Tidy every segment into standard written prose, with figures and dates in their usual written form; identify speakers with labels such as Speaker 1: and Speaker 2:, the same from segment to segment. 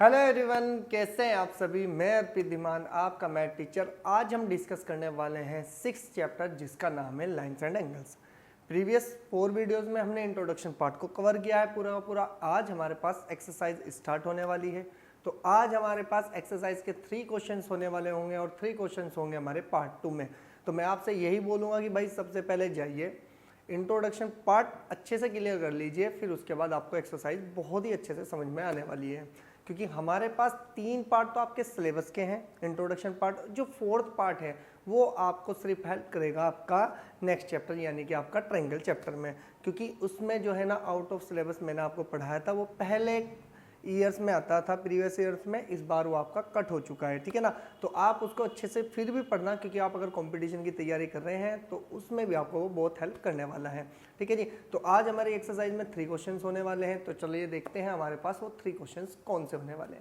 Speaker 1: Hello everyone, कैसे हैं आप सभी। मैं अर्पित धीमान, आपका मैथ टीचर। आज हम डिस्कस करने वाले हैं 6th चैप्टर जिसका नाम है lines and angles. Previous 4 videos में हमने इंट्रोडक्शन पार्ट को कवर किया है पूरा का पूरा। आज हमारे पास एक्सरसाइज स्टार्ट होने वाली है। तो आज हमारे पास एक्सरसाइज के 3 क्वेश्चंस होने वाले होंगे और 3 क्वेश्चंस होंगे हमारे पार्ट 2 में। तो मैं आपसे यही बोलूँगा कि भाई सबसे पहले जाइए इंट्रोडक्शन पार्ट अच्छे से क्लियर कर लीजिए, फिर उसके बाद आपको एक्सरसाइज बहुत ही अच्छे से समझ में आने वाली है। क्योंकि हमारे पास 3 पार्ट तो आपके सिलेबस के हैं। इंट्रोडक्शन पार्ट जो 4th पार्ट है वो आपको सिर्फ हेल्प करेगा आपका नेक्स्ट चैप्टर यानी कि आपका ट्रायंगल चैप्टर में, क्योंकि उसमें जो है ना आउट ऑफ सिलेबस मैंने आपको पढ़ाया था वो पहले ईयर्स में आता था, प्रीवियस ईयर्स में। इस बार वो आपका कट हो चुका है, ठीक है ना। तो आप उसको अच्छे से फिर भी पढ़ना, क्योंकि आप अगर कंपटीशन की तैयारी कर रहे हैं तो उसमें भी आपको वो बहुत हेल्प करने वाला है, ठीक है जी। तो आज हमारी एक्सरसाइज में 3 क्वेश्चंस होने वाले हैं। तो चलिए देखते हैं हमारे पास वो 3 क्वेश्चंस कौन से होने वाले हैं।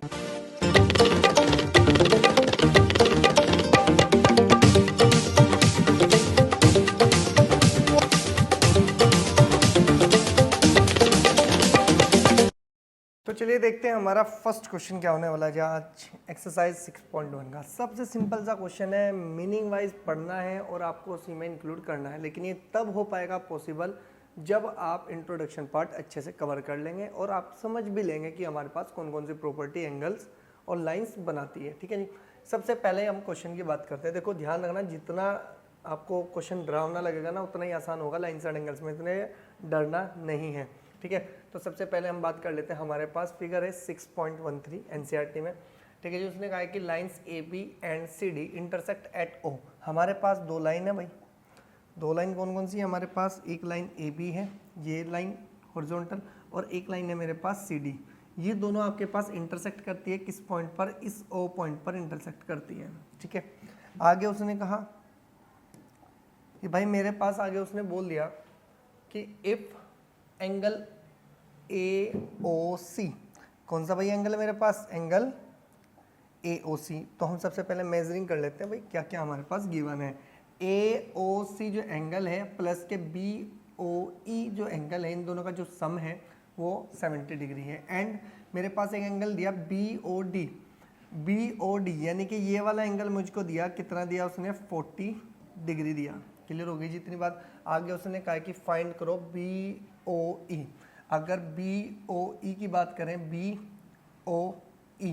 Speaker 1: तो चलिए देखते हैं हमारा फर्स्ट क्वेश्चन क्या होने वाला है आज एक्सरसाइज 6.1 का। सबसे सिंपल सा क्वेश्चन है, मीनिंग वाइज पढ़ना है और आपको उसी में इंक्लूड करना है। लेकिन ये तब हो पाएगा पॉसिबल जब आप इंट्रोडक्शन पार्ट अच्छे से कवर कर लेंगे और आप समझ भी लेंगे कि हमारे पास कौन कौन सी प्रॉपर्टी, एंगल्स और लाइंस बनाती है, ठीक है जी। सबसे पहले हम क्वेश्चन की बात करते हैं। देखो ध्यान रखना, जितना आपको क्वेश्चन डरावना लगेगा ना उतना ही आसान होगा। लाइंस एंड एंगल्स में इतने डरना नहीं है, ठीक है। तो सबसे पहले हम बात कर लेते हैं, हमारे पास फिगर है 6.13 एनसीईआरटी में, ठीक है जी। उसने कहा है कि lines A B and C D intersect at O. हमारे पास 2 लाइन है भाई। 2 लाइन कौन कौन सी है हमारे पास? एक लाइन ए बी है, ये लाइन हॉरिजॉन्टल, और एक लाइन है मेरे पास सी डी। ये दोनों आपके पास इंटरसेक्ट करती है किस पॉइंट पर? इस ओ पॉइंट पर इंटरसेक्ट करती है, ठीक है। आगे उसने कहा कि भाई मेरे पास आगे उसने बोल दिया कि इफ एंगल ए ओ सी, कौन सा भाई एंगल है मेरे पास? एंगल ए ओ सी। तो हम सबसे पहले मेजरिंग कर लेते हैं भाई क्या क्या हमारे पास गिवन है। ए ओ सी जो एंगल है प्लस के बी ओ ई जो एंगल है, इन दोनों का जो सम है वो 70 डिग्री है। एंड मेरे पास एक एंगल दिया B O D. B O D यानी कि ये वाला एंगल मुझको दिया, कितना दिया उसने? 40 डिग्री दिया। क्लियर हो गई जितनी बात। आगे उसने कहा कि फाइंड करो बी ओ ई। अगर बी ओ ई की बात करें, बी ओ ई,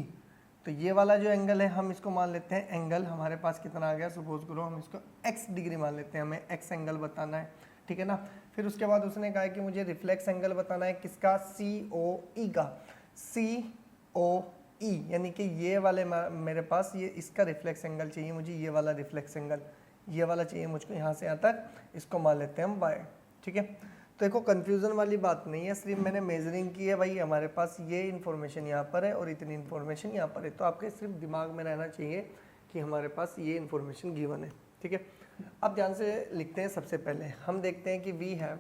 Speaker 1: तो ये वाला जो एंगल है हम इसको मान लेते हैं एंगल हमारे पास कितना आ गया? सपोज करो हम इसको x डिग्री मान लेते हैं, हमें x एंगल बताना है, ठीक है ना। फिर उसके बाद उसने कहा कि मुझे रिफ्लेक्स एंगल बताना है, किसका? सी ओ ई का। सी ओ ई यानी कि ये वाले मेरे पास ये इसका रिफ्लेक्स एंगल चाहिए मुझे, ये वाला रिफ्लेक्स एंगल, ये वाला चाहिए मुझको यहाँ से यहाँ तक, इसको मान लेते हैं हम बाय, ठीक है। तो देखो कंफ्यूजन वाली बात नहीं है, सिर्फ मैंने मेजरिंग की है भाई। हमारे पास ये इन्फॉर्मेशन यहाँ पर है और इतनी इन्फॉर्मेशन यहाँ पर है, तो आपके सिर्फ दिमाग में रहना चाहिए कि हमारे पास ये इन्फॉर्मेशन गिवन है, ठीक है। अब ध्यान से लिखते हैं। सबसे पहले हम देखते हैं कि वी हैव,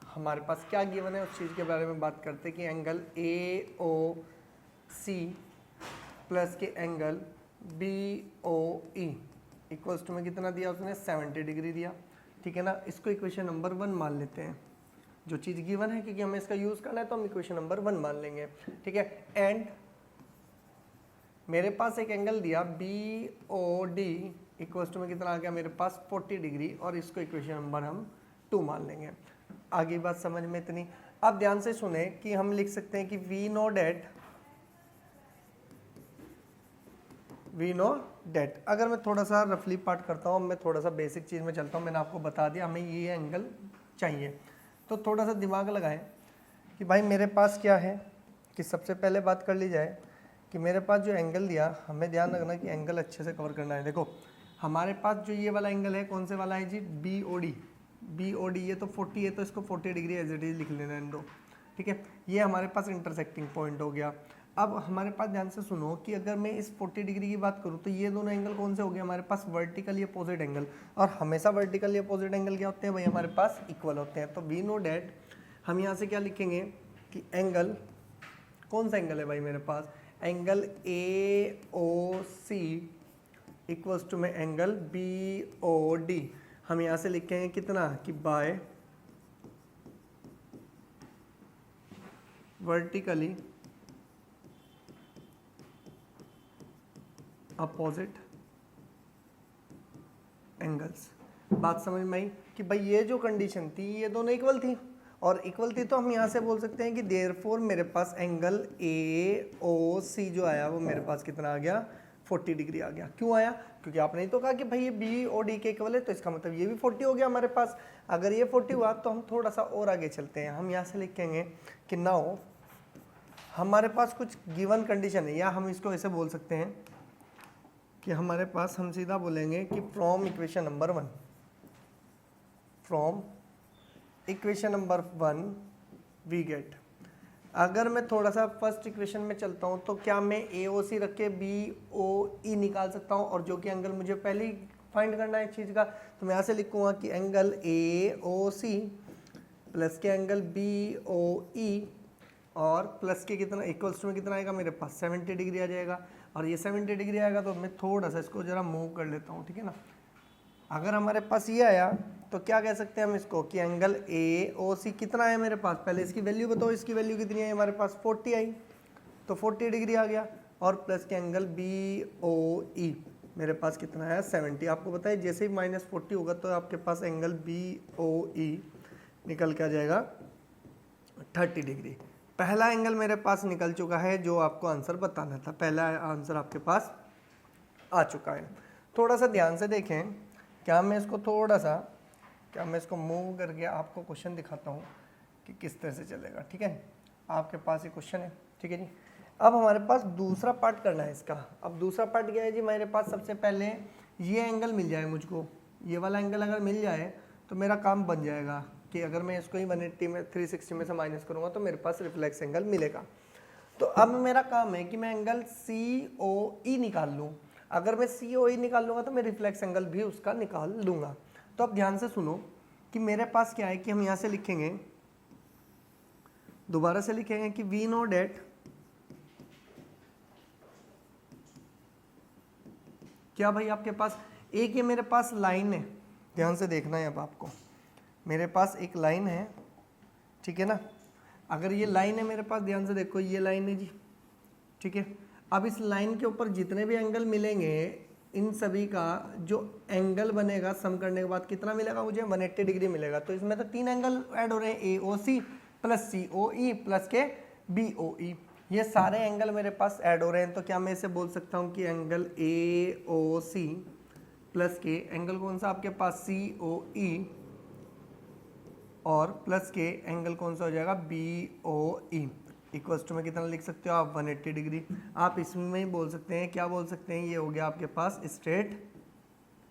Speaker 1: हमारे पास क्या गिवन है उस चीज़ के बारे में बात करते हैं कि angle A O C plus के angle B O E equals to में कितना दिया उसने? 70 डिग्री दिया, ठीक है ना। इसको इक्वेशन नंबर 1 मान लेते हैं, जो चीज़ गिवन है, क्योंकि हमें इसका यूज़ करना है तो हम इक्वेशन नंबर 1 मान लेंगे, ठीक है। एंड मेरे पास एक एंगल दिया B O D equals to में कितना आ गया मेरे पास? 40 डिग्री, और इसको इक्वेशन नंबर हम 2 मान लेंगे। आगे बात समझ में इतनी। अब ध्यान से सुने कि हम लिख सकते हैं कि वी नो डेट। अगर मैं थोड़ा सा रफली पार्ट करता हूँ, मैं थोड़ा सा बेसिक चीज़ में चलता हूँ। मैंने आपको बता दिया हमें ये एंगल चाहिए, तो थोड़ा सा दिमाग लगाएं कि भाई मेरे पास क्या है। कि सबसे पहले बात कर ली जाए कि मेरे पास जो एंगल दिया, हमें ध्यान रखना कि एंगल अच्छे से कवर करना है। देखो हमारे पास जो ये वाला एंगल है, कौन से वाला है जी? B O D. B O D ये तो 40 है, तो इसको 40 डिग्री एज इट इज लिख लेना इन दो, ठीक है। ये हमारे पास इंटरसेक्टिंग पॉइंट हो गया। अब हमारे पास ध्यान से सुनो कि अगर मैं इस 40 डिग्री की बात करूँ तो ये दोनों एंगल कौन से हो गए हमारे पास? Vertically opposite angle. और हमेशा वर्टिकली अपोजिट एंगल क्या होते हैं भाई? हमारे पास इक्वल होते हैं। तो वी नो डैट हम यहाँ से क्या लिखेंगे कि एंगल, कौन सा एंगल है भाई मेरे पास? Angle A O C equals to में एंगल बी ओ डी। हम यहाँ से लिखेंगे कितना? कि बाय वर्टिकली अपोजिट एंगल्स। बात समझ में आई कि भाई ये जो कंडीशन थी ये दोनों इक्वल थी, और इक्वल थी तो हम यहाँ से बोल सकते हैं कि देयरफॉर मेरे पास एंगल ए ओ सी जो आया वो मेरे पास कितना आ गया, 40 डिग्री आ गया। क्यों आया? क्योंकि आपने तो कहा कि भाई ये बी ओ डी के इक्वल है, तो इसका मतलब ये भी 40 हो गया हमारे पास। अगर ये 40 हुआ तो हम थोड़ा सा और आगे चलते हैं, हम यहाँ से लिखेंगे कि नाउ हमारे पास कुछ गिवन कंडीशन है, या हम इसको ऐसे बोल सकते हैं कि हमारे पास, हम सीधा बोलेंगे कि from equation number 1, from equation number 1 we get, अगर मैं थोड़ा सा फर्स्ट इक्वेशन में चलता हूँ तो क्या मैं ए ओ सी रख के बी ओ ई निकाल सकता हूँ, और जो कि एंगल मुझे पहले ही फाइंड करना है इस चीज़ का, तो मैं यहाँ से लिखूँगा कि angle A O C plus के एंगल बी ओ ई और प्लस के कितना इक्वल्स में कितना आएगा मेरे पास 70 डिग्री आ जाएगा। और ये 70 डिग्री आएगा तो मैं थोड़ा सा इसको ज़रा मूव कर लेता हूँ, ठीक है ना। अगर हमारे पास ये आया तो क्या कह सकते हैं हम इसको कि एंगल ए ओ सी कितना है मेरे पास, पहले इसकी वैल्यू बताओ, इसकी वैल्यू कितनी है हमारे पास 40 आई, तो 40 डिग्री आ गया। और प्लस के एंगल बी ओ ई मेरे पास कितना है 70। आपको पता है जैसे ही -40 होगा तो आपके पास एंगल बी ओ ई निकल के आ जाएगा 30 डिग्री। पहला एंगल मेरे पास निकल चुका है, जो आपको आंसर बताना था, पहला आंसर आपके पास आ चुका है। थोड़ा सा ध्यान से देखें, क्या मैं इसको मूव करके आपको क्वेश्चन दिखाता हूँ कि किस तरह से चलेगा, ठीक है। आपके पास ये क्वेश्चन है, ठीक है जी। अब हमारे पास दूसरा पार्ट करना है इसका। अब दूसरा पार्ट क्या है जी, मेरे पास सबसे पहले ये एंगल मिल जाए मुझको, ये वाला एंगल अगर मिल जाए तो मेरा काम बन जाएगा कि अगर मैं इसको ही 180 में 360 में से माइनस करूँगा तो मेरे पास रिफ्लेक्स एंगल मिलेगा। तो अब मेरा काम है कि मैं एंगल सी ओ ई निकाल लूँ। अगर मैं सी ओ ई निकाल लूँगा तो मैं रिफ्लेक्स एंगल भी उसका निकाल लूँगा। तो अब ध्यान से सुनो कि मेरे पास क्या है कि हम यहाँ से लिखेंगे, दोबारा से लिखेंगे कि वी नो डेट, क्या भाई आपके पास एक ये मेरे पास लाइन है, ध्यान से देखना है अब आपको, मेरे पास एक लाइन है, ठीक है ना। अगर ये लाइन है मेरे पास, ध्यान से देखो, ये लाइन है जी, ठीक है। अब इस लाइन के ऊपर जितने भी एंगल मिलेंगे, इन सभी का जो एंगल बनेगा सम करने के बाद कितना मिलेगा मुझे, 180 डिग्री मिलेगा। तो इसमें तो 3 एंगल ऐड हो रहे हैं, ए ओ सी प्लस सी ओ ई प्लस के बी ओ ई, ये सारे एंगल मेरे पास ऐड हो रहे हैं। तो क्या मैं इसे बोल सकता हूँ कि angle A O C plus के एंगल कौन सा आपके पास सी ओ ई और प्लस के एंगल कौन सा हो जाएगा B O E, equals to में कितना लिख सकते हो आप 180 डिग्री। आप इसमें ही बोल सकते हैं, क्या बोल सकते हैं, ये हो गया आपके पास स्ट्रेट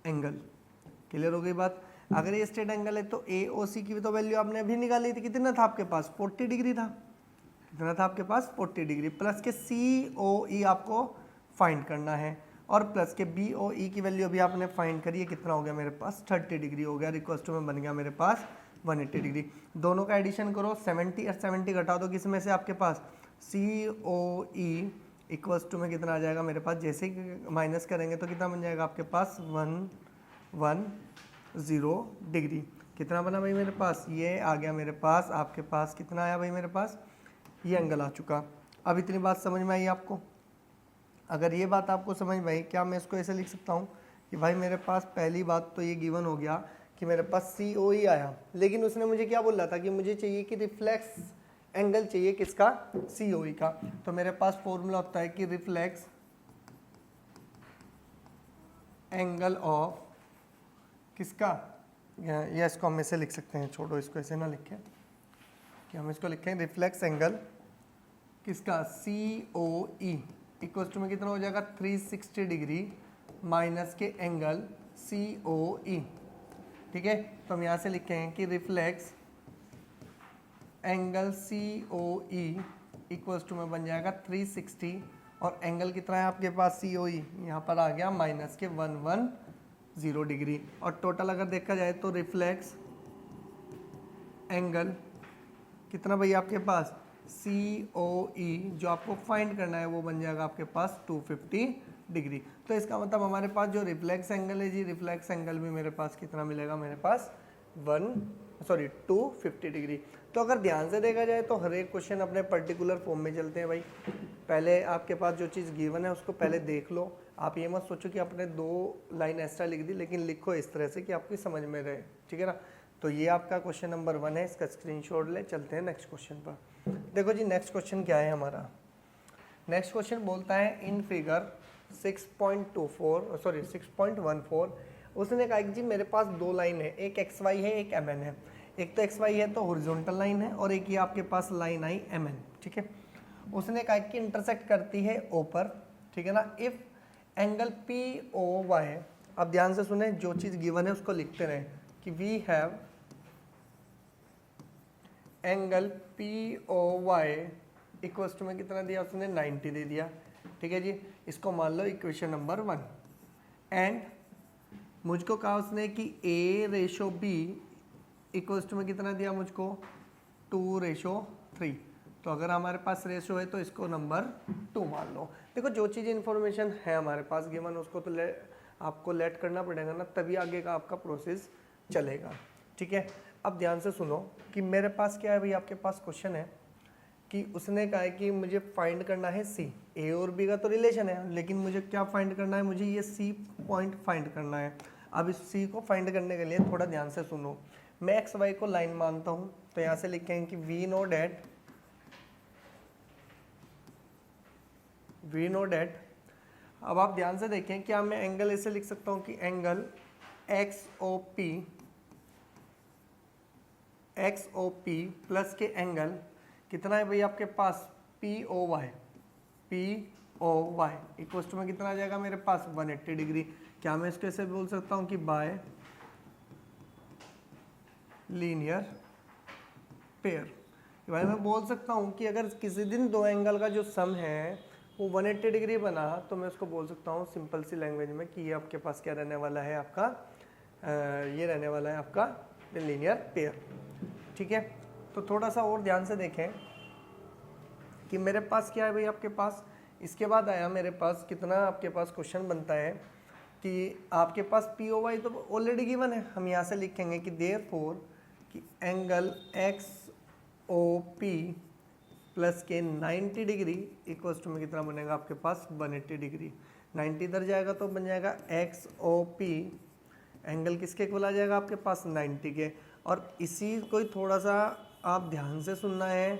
Speaker 1: एंगल। क्लियर हो गई बात। अगर ये स्ट्रेट एंगल है तो ए ओ सी की तो वैल्यू आपने अभी निकाली थी, कितना था आपके पास 40 डिग्री था, कितना था आपके पास 40 डिग्री, प्लस के सी ओ ई आपको फाइंड करना है, और प्लस के बी ओ ई की वैल्यू अभी आपने फाइंड करी है, कितना हो गया मेरे पास 30 डिग्री हो गया, इक्वल्स टू में बन गया मेरे पास 180 डिग्री। दोनों का एडिशन करो, 70 और 70 घटा दो, किस में से आपके पास सी ओ ई इक्वल्स टू में कितना आ जाएगा मेरे पास, जैसे ही माइनस करेंगे तो कितना बन जाएगा आपके पास 110 डिग्री। कितना बना भाई मेरे पास, ये आ गया मेरे पास, आपके पास कितना आया भाई मेरे पास, ये एंगल आ चुका। अब इतनी बात समझ में आई आपको। अगर ये बात आपको समझ में आई, क्या मैं इसको ऐसे लिख सकता हूँ कि भाई मेरे पास पहली बात तो ये गिवन हो गया कि मेरे पास सी ओ ई आया, लेकिन उसने मुझे क्या बोला था कि मुझे चाहिए कि रिफ्लेक्स एंगल चाहिए किसका, सी ओ ई का। तो मेरे पास फॉर्मूला होता है कि रिफ्लेक्स एंगल ऑफ किसका, या इसको हम ऐसे लिख सकते हैं, छोड़ो इसको ऐसे ना लिखें, कि हम इसको लिखें रिफ्लेक्स एंगल किसका सी ओ ई इक्वल टू में कितना हो जाएगा 360 डिग्री माइनस के एंगल सी ओ ई, ठीक है। तो हम यहाँ से लिखेंगे कि reflex angle C O E equals to में बन जाएगा 360, और एंगल कितना है आपके पास सी ओ ई, यहाँ पर आ गया माइनस के 110 डिग्री। और टोटल अगर देखा जाए तो रिफ्लेक्स एंगल कितना भाई आपके पास सी ओ ई, जो आपको फाइंड करना है वो बन जाएगा आपके पास 250 डिग्री। तो इसका मतलब हमारे पास जो रिफ्लेक्स एंगल है जी, रिफ्लेक्स एंगल भी मेरे पास कितना मिलेगा, मेरे पास 250 डिग्री। तो अगर ध्यान से देखा जाए तो हर एक क्वेश्चन अपने पर्टिकुलर फॉर्म में चलते हैं भाई। पहले आपके पास जो चीज़ गिवन है उसको पहले देख लो। आप ये मत सोचो कि आपने 2 लाइन एक्स्ट्रा लिख दी, लेकिन लिखो इस तरह से कि आपकी समझ में रहे, ठीक है ना। तो ये आपका क्वेश्चन नंबर 1 है, इसका स्क्रीनशॉट ले। चलते हैं नेक्स्ट क्वेश्चन पर। देखो जी नेक्स्ट क्वेश्चन क्या है हमारा। नेक्स्ट क्वेश्चन बोलता है इन फिगर 6.14 उसने कहा कि जी मेरे पास 2 लाइन है, एक एक्स वाई है एक एम एन है। एक तो एक्स वाई है तो हॉरिजॉन्टल लाइन है, और एक ये आपके पास लाइन आई एम एन, ठीक है। उसने कहा कि इंटरसेक्ट करती है ओ पर, ठीक है ना। If angle P O Y, अब ध्यान से सुने, जो चीज़ गिवन है उसको लिखते रहे कि we have angle P O Y equals to में कितना दिया उसने 90 दे दिया, ठीक है जी। इसको मान लो इक्वेशन नंबर 1। एंड मुझको कहा उसने कि ए रेशो बी इक्वल्स टू में कितना दिया मुझको 2:3। तो अगर हमारे पास रेशो है तो इसको नंबर 2 मान लो। देखो जो चीज़ इन्फॉर्मेशन है हमारे पास गिवन उसको तो आपको लेट करना पड़ेगा ना, तभी आगे का आपका प्रोसेस चलेगा, ठीक है। अब ध्यान से सुनो कि मेरे पास क्या है भाई, आपके पास क्वेश्चन है कि उसने कहा है कि मुझे फाइंड करना है सी। ए और बी का तो रिलेशन है, लेकिन मुझे क्या फाइंड करना है, मुझे ये सी पॉइंट फाइंड करना है। अब इस सी को फाइंड करने के लिए थोड़ा ध्यान से सुनो। मैं एक्स वाई को लाइन मानता हूँ, तो यहाँ से लिखेंगे कि वी नो डेट। अब आप ध्यान से देखें, क्या मैं एंगल ऐसे लिख सकता हूँ कि angle X O P plus के एंगल कितना है भाई आपके पास P O Y equal to में कितना आ जाएगा मेरे पास 180 डिग्री। क्या मैं इसको ऐसे बोल सकता हूँ कि बाय लीनियर पेयर। भाई मैं बोल सकता हूँ कि अगर किसी दिन 2 एंगल का जो सम है वो 180 डिग्री बना, तो मैं उसको बोल सकता हूँ सिंपल सी लैंग्वेज में कि ये आपके पास क्या रहने वाला है, आपका ये रहने वाला है आपका लीनियर पेयर, ठीक है। तो थोड़ा सा और ध्यान से देखें कि मेरे पास क्या है भाई आपके पास। इसके बाद आया मेरे पास कितना आपके पास क्वेश्चन बनता है कि आपके पास पी ओ वाई तो ऑलरेडी गिवन है। हम यहाँ से लिखेंगे कि देयरफॉर कि angle X O P plus के 90 डिग्री इक्वल्स टू में कितना बनेगा आपके पास 180 डिग्री। 90 इधर जाएगा तो बन जाएगा एक्स ओ पी एंगल किसके इक्वल आ जाएगा आपके पास 90 के। और इसी को ही थोड़ा सा आप ध्यान से सुनना है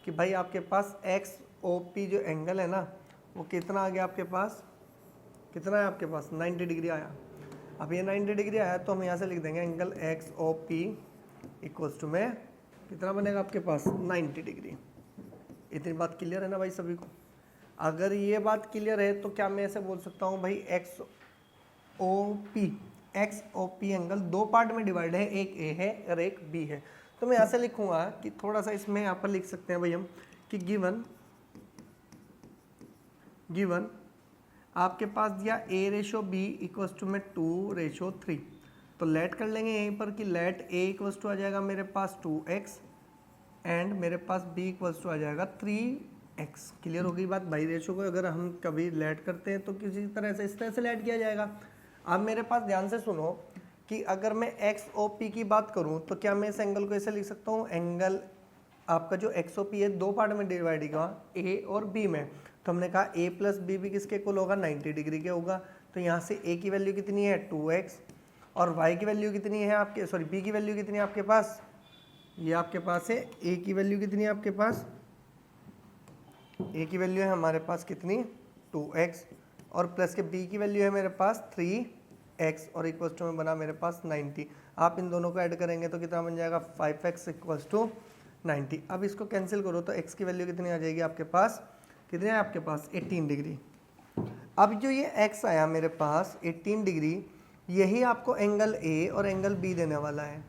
Speaker 1: कि भाई आपके पास एक्स ओ पी जो एंगल है ना वो कितना आ गया आपके पास, कितना है आपके पास 90 डिग्री आया। अब ये 90 डिग्री आया तो हम यहाँ से लिख देंगे angle X O P equals to में कितना बनेगा आपके पास 90 डिग्री। इतनी बात क्लियर है ना भाई सभी को। अगर ये बात क्लियर है तो क्या मैं ऐसे बोल सकता हूँ भाई X O P angle 2 part में डिवाइड है, एक ए है और एक बी है। तो मैं यहाँ से लिखूंगा कि थोड़ा सा इसमें यहाँ पर लिख सकते हैं भाई हम कि गिवन आपके पास दिया ए रेशो बी इक्वल्स टू में 2:3। तो लेट कर लेंगे यहीं पर कि लेट ए इक्वल्स टू आ जाएगा मेरे पास 2x एंड मेरे पास b इक्वल्स टू आ जाएगा 3x। क्लियर हो गई बात भाई। रेशो को अगर हम कभी लेट करते हैं तो किसी तरह से इस तरह से लेट किया जाएगा। अब मेरे पास ध्यान से सुनो कि अगर मैं एक्स ओ पी की बात करूं तो क्या मैं इस एंगल को ऐसे लिख सकता हूं, एंगल आपका जो एक्स ओ पी है 2 पार्ट में डिवाइड होगा ए और बी में। तो हमने कहा ए प्लस बी भी किसके इक्वल होगा 90 डिग्री के होगा। तो यहाँ से ए की वैल्यू कितनी है 2x और वाई की वैल्यू कितनी है आपके, सॉरी बी की वैल्यू कितनी है आपके पास, ये आपके पास है ए की वैल्यू कितनी है आपके पास, ए की वैल्यू है हमारे पास कितनी 2x और प्लस के बी की वैल्यू है मेरे पास 3x और इक्वल्स टू में बना मेरे पास 90। आप इन दोनों को ऐड करेंगे तो कितना बन जाएगा 5x इक्वल्स टू 90। अब इसको कैंसिल करो तो x की वैल्यू कितनी आ जाएगी आपके पास, कितनी है आपके पास 18 डिग्री। अब जो ये x आया मेरे पास 18 डिग्री, यही आपको एंगल A और एंगल B देने वाला है,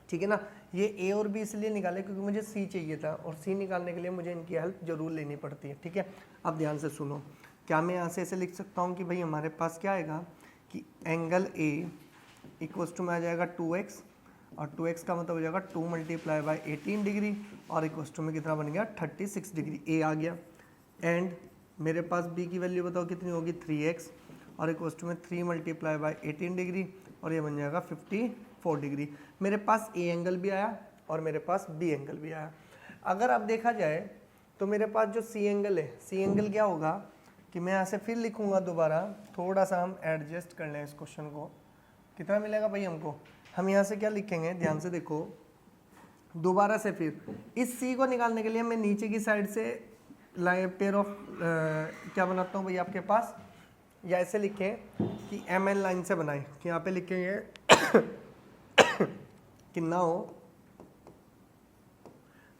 Speaker 1: ठीक है ना। ये A और B इसलिए निकाले क्योंकि मुझे C चाहिए था और C निकालने के लिए मुझे इनकी हेल्प जरूर लेनी पड़ती है, ठीक है। अब ध्यान से सुनो, क्या मैं यहाँ से ऐसे लिख सकता हूँ कि भाई हमारे पास क्या आएगा कि एंगल A इक्वल्स टू में आ जाएगा 2x और 2x का मतलब हो जाएगा 2 मल्टीप्लाई बाई 18 डिग्री और इक्वल्स टू में कितना बन गया 36 डिग्री। A आ गया एंड मेरे पास B की वैल्यू बताओ कितनी होगी 3x और इक्वल्स टू में 3 मल्टीप्लाई बाई 18 डिग्री और ये बन जाएगा 54 डिग्री। मेरे पास A एंगल भी आया और मेरे पास बी एंगल भी आया। अगर आप देखा जाए तो मेरे पास जो सी एंगल है, सी एंगल क्या होगा कि मैं यहाँ से फिर लिखूंगा दोबारा, थोड़ा सा हम एडजस्ट कर लें इस क्वेश्चन को। कितना मिलेगा भाई हमको, हम यहाँ से क्या लिखेंगे, ध्यान से देखो दोबारा से, फिर इस सी को निकालने के लिए मैं नीचे की साइड से पेयर ऑफ क्या बनाता हूँ भाई आपके पास, या ऐसे लिखें कि एम एन लाइन से बनाए, कि यहाँ पे लिखेंगे कि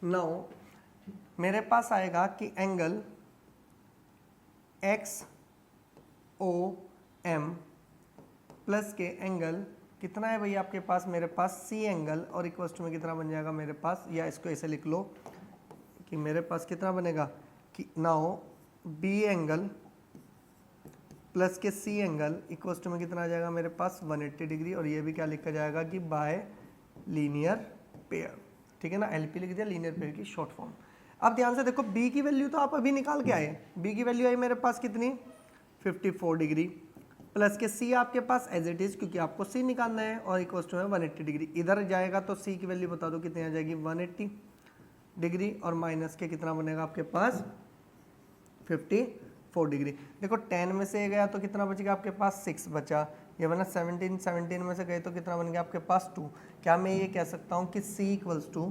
Speaker 1: नाउ मेरे पास आएगा कि angle X O M plus के एंगल कितना है भाई आपके पास, मेरे पास सी एंगल, और इक्वल टू में कितना बन जाएगा मेरे पास, या इसको ऐसे लिख लो कि मेरे पास कितना बनेगा कि नाउ बी एंगल प्लस के सी एंगल इक्वल टू में कितना आ जाएगा मेरे पास 180 डिग्री, और ये भी क्या लिखा जाएगा कि बाय लीनियर पेयर, ठीक है ना, एलपी लिख दिया, लीनियर पेयर की शॉर्ट फॉर्म। अब ध्यान से देखो बी की वैल्यू तो आप अभी निकाल के आए, बी की वैल्यू आई मेरे पास कितनी 54 डिग्री, प्लस के सी आपके पास एज इट इज क्योंकि आपको सी निकालना है, और इक्वल टू है 180 डिग्री। इधर जाएगा तो सी की वैल्यू बता दो कितनी आ जाएगी 180 डिग्री, और माइनस के कितना बनेगा आपके पास 54 डिग्री। देखो 10 में से गया तो कितना बचेगा आपके पास 6 बचा, ये बना 17 में से गए तो कितना बन गया आपके पास 2। क्या मैं ये कह सकता हूँ कि C इक्वल्स टू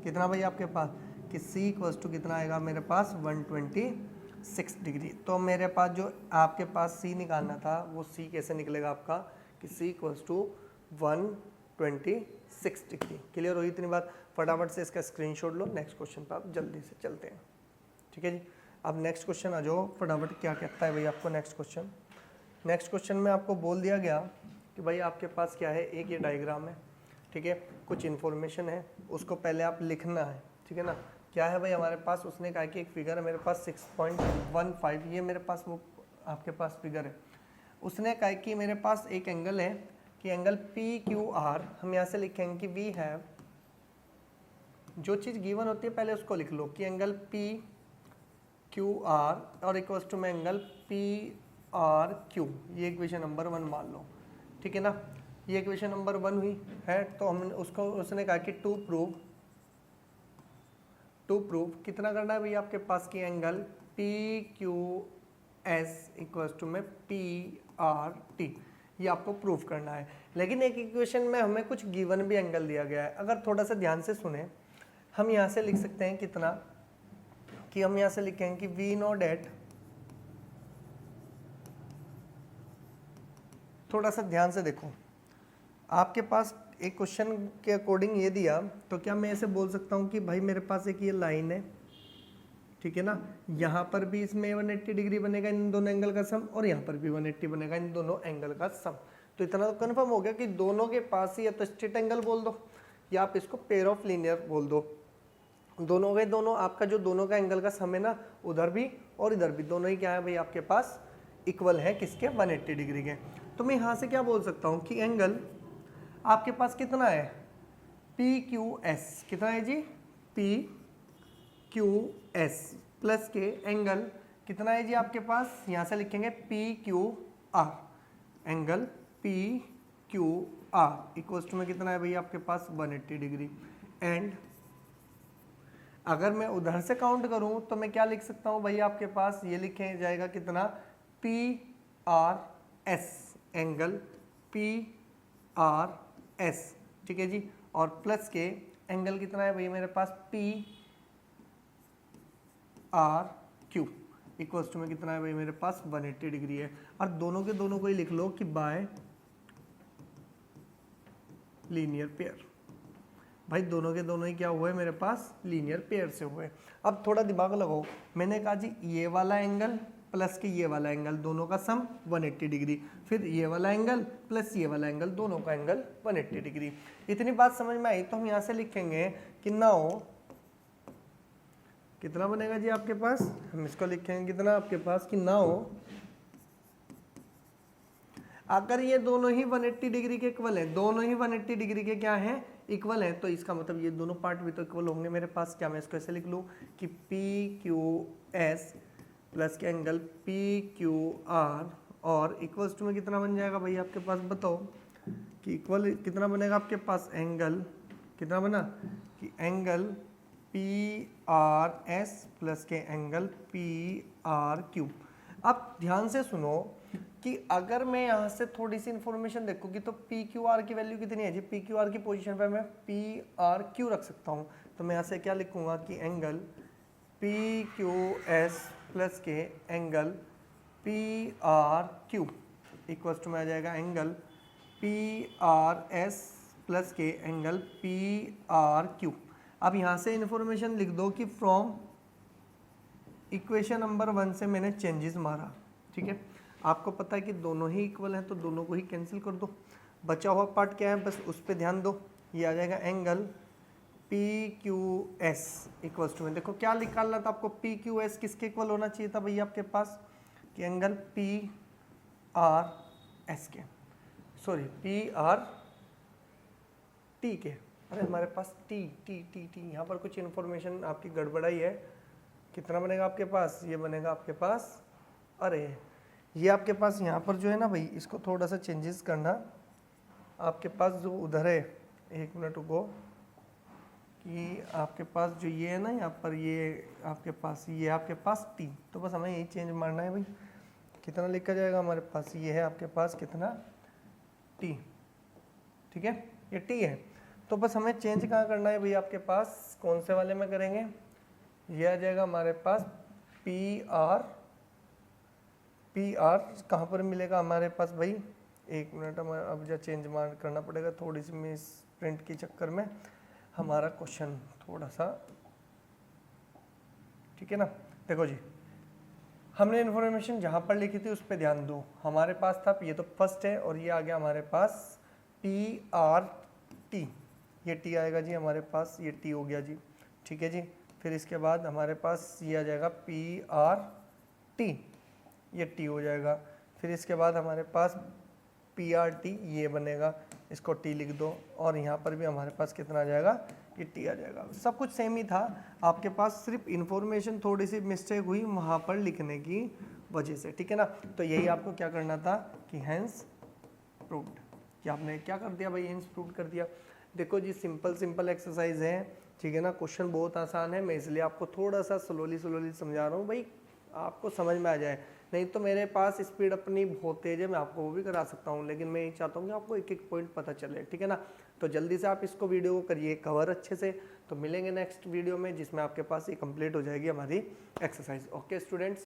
Speaker 1: कितना भाई आपके पास, कि C इक्वल्स टू कितना आएगा मेरे पास 126 डिग्री। तो मेरे पास जो आपके पास C निकालना था वो C कैसे निकलेगा आपका, कि C equals to 126 degree. Clear हुई इतनी बात, फटाफट से इसका स्क्रीनशॉट लो, नेक्स्ट क्वेश्चन पर आप जल्दी से चलते हैं, ठीक है जी। अब नेक्स्ट क्वेश्चन आ जाओ फटाफट, क्या कहता है भाई आपको नेक्स्ट क्वेश्चन। नेक्स्ट क्वेश्चन में आपको बोल दिया गया कि भाई आपके पास क्या है, एक ये डायग्राम है, ठीक है, कुछ इन्फॉर्मेशन है, उसको पहले आप लिखना है, ठीक है ना। क्या है भाई हमारे पास, उसने कहा कि एक फिगर है मेरे पास 6.15, ये मेरे पास वो आपके पास फिगर है। उसने कहा कि मेरे पास एक एंगल है कि एंगल पी क्यू आर, हम यहाँ से लिखेंगे कि वी हैव, जो चीज़ गिवन होती है पहले उसको लिख लो कि एंगल पी क्यू आर और इक्वल्स टू में एंगल पी आर क्यू, ये इक्वेशन नंबर 1 मान लो, ठीक है ना। ये इक्वेशन नंबर 1 हुई है, तो हम उसको, उसने कहा कि टू प्रूव कितना करना है भाई आपके पास की angle P Q S equals to में पी आर टी, ये आपको प्रूव करना है। लेकिन एक इक्वेशन में हमें कुछ गिवन भी एंगल दिया गया है, अगर थोड़ा सा ध्यान से सुने, हम यहाँ से लिख सकते हैं कितना, कि हम यहाँ से लिखेंगे कि वी नो डेट, थोड़ा सा ध्यान से देखो, आपके पास एक क्वेश्चन के अकॉर्डिंग ये दिया, तो क्या मैं ऐसे बोल सकता हूँ कि भाई मेरे पास एक ये लाइन है, ठीक है ना, यहाँ पर भी इसमें 180 डिग्री बनेगा इन दोनों एंगल का सम, और यहाँ पर भी 180 बनेगा इन दोनों एंगल का सम। तो इतना तो कन्फर्म हो गया कि दोनों के पास ही या तो स्ट्रेट एंगल बोल दो, या आप इसको पेयर ऑफ लीनियर बोल दो, दोनों के दोनों आपका जो दोनों का एंगल का सम है ना, उधर भी और इधर भी दोनों ही क्या है भाई आपके पास इक्वल है, किसके 180 डिग्री के। तो मैं यहाँ से क्या बोल सकता हूँ कि एंगल आपके पास कितना है पी क्यू एस, कितना है जी पी क्यू एस, प्लस के एंगल कितना है जी आपके पास, यहाँ से लिखेंगे P Q R, angle P Q R equals to में कितना है भाई आपके पास 180 डिग्री। एंड अगर मैं उधर से काउंट करूं तो मैं क्या लिख सकता हूं भाई आपके पास, ये लिखे जाएगा कितना P R S, angle P R S, ठीक है जी, और प्लस के एंगल कितना है भाई मेरे पास P R Q equals to में कितना है भाई मेरे पास 180 डिग्री है। और दोनों के दोनों को ही लिख लो कि बाय लीनियर पेयर, भाई दोनों के दोनों ही क्या हुए मेरे पास लीनियर पेयर से हुए। अब थोड़ा दिमाग लगाओ, मैंने कहा जी ये वाला एंगल प्लस के ये वाला एंगल दोनों का सम 180 डिग्री, फिर ये वाला एंगल प्लस ये वाला एंगल दोनों का एंगल 180 डिग्री। इतनी बात समझ में आई, तो हम यहाँ से लिखेंगे कि नाउ कितना बनेगा जी आपके पास, हम इसको लिखेंगे कितना आपके पास कि नाउ अगर ये दोनों ही 180 डिग्री के इक्वल है, दोनों ही 180 डिग्री के क्या है इक्वल है, तो इसका मतलब ये दोनों पार्ट भी तो इक्वल होंगे मेरे पास। क्या मैं इसको ऐसे लिख लूँ कि पी क्यू एस प्लस के एंगल पी क्यू आर और इक्वल्स टू में कितना बन जाएगा भाई आपके पास, बताओ कि इक्वल कितना बनेगा आपके पास, एंगल कितना बना कि angle P R S plus के एंगल पी आर क्यू। अब ध्यान से सुनो कि अगर मैं यहाँ से थोड़ी सी इंफॉर्मेशन देखूंगी तो पी क्यू आर की वैल्यू कितनी है जी, पी क्यू आर की पोजीशन पे मैं पी आर क्यू रख सकता हूँ। तो मैं यहाँ से क्या लिखूंगा कि angle P Q S plus के angle P R Q equals to में आ जाएगा angle P R S plus के एंगल पी आर क्यू। अब यहाँ से इंफॉर्मेशन लिख दो कि फ्रॉम इक्वेशन नंबर 1 से मैंने चेंजेस मारा, ठीक है। आपको पता है कि दोनों ही इक्वल हैं तो दोनों को ही कैंसिल कर दो। बचा हुआ पार्ट क्या है, बस उस पर ध्यान दो। ये आ जाएगा angle P Q S equals to में, देखो क्या निकालना था आपको, पी क्यू एस किसके इक्वल होना चाहिए था भैया आपके पास, कि एंगल पी आर एस के, सॉरी पी आर टी के। अरे हमारे पास टी टी टी टी यहाँ पर कुछ इन्फॉर्मेशन आपकी गड़बड़ाई है। कितना बनेगा आपके पास, ये बनेगा आपके पास, अरे ये आपके पास यहाँ पर जो है ना भाई, इसको थोड़ा सा चेंजेस करना। आपके पास जो उधर है, एक मिनट रुको, कि आपके पास जो ये है ना यहाँ पर, ये आपके पास टी, तो बस हमें यही चेंज मारना है भाई। कितना लिखा जाएगा हमारे पास, ये है आपके पास कितना, टी, ठीक है, ये टी है। तो बस हमें चेंज कहाँ करना है भाई, आपके पास कौन से वाले में करेंगे, ये आ जाएगा हमारे पास पी आर कहाँ पर मिलेगा हमारे पास भाई, एक मिनट, हमें अब जो चेंज मार करना पड़ेगा थोड़ी सी मिस प्रिंट के चक्कर में हमारा क्वेश्चन थोड़ा सा, ठीक है ना। देखो जी, हमने इन्फॉर्मेशन जहाँ पर लिखी थी उस पर ध्यान दो। हमारे पास था, ये तो फर्स्ट है, और ये आ गया हमारे पास पी आर टी, ये टी आएगा जी हमारे पास, ये टी हो गया जी, ठीक है जी। फिर इसके बाद हमारे पास ये आ जाएगा पी आर टी, ये टी हो जाएगा। फिर इसके बाद हमारे पास पी आर टी ये बनेगा, इसको टी लिख दो, और यहाँ पर भी हमारे पास कितना आ जाएगा, ये टी आ जाएगा। सब कुछ सेम ही था, आपके पास सिर्फ इन्फॉर्मेशन थोड़ी सी मिस्टेक हुई वहाँ पर लिखने की वजह से, ठीक है ना। तो यही आपको क्या करना था कि हैंस प्रूव्ड, कि आपने क्या कर दिया भाई, हैंस प्रूव्ड कर दिया। देखो जी, सिंपल एक्सरसाइज है, ठीक है ना। क्वेश्चन बहुत आसान है, मैं इसलिए आपको थोड़ा सा स्लोली समझा रहा हूँ भाई, आपको समझ में आ जाए। नहीं तो मेरे पास स्पीड अपनी बहुत तेज है, मैं आपको वो भी करा सकता हूँ, लेकिन मैं ये चाहता हूँ कि आपको एक एक पॉइंट पता चले, ठीक है ना। तो जल्दी से आप इसको वीडियो को करिए कवर अच्छे से, तो मिलेंगे नेक्स्ट वीडियो में जिसमें आपके पास ये कंप्लीट हो जाएगी हमारी एक्सरसाइज। Okay students.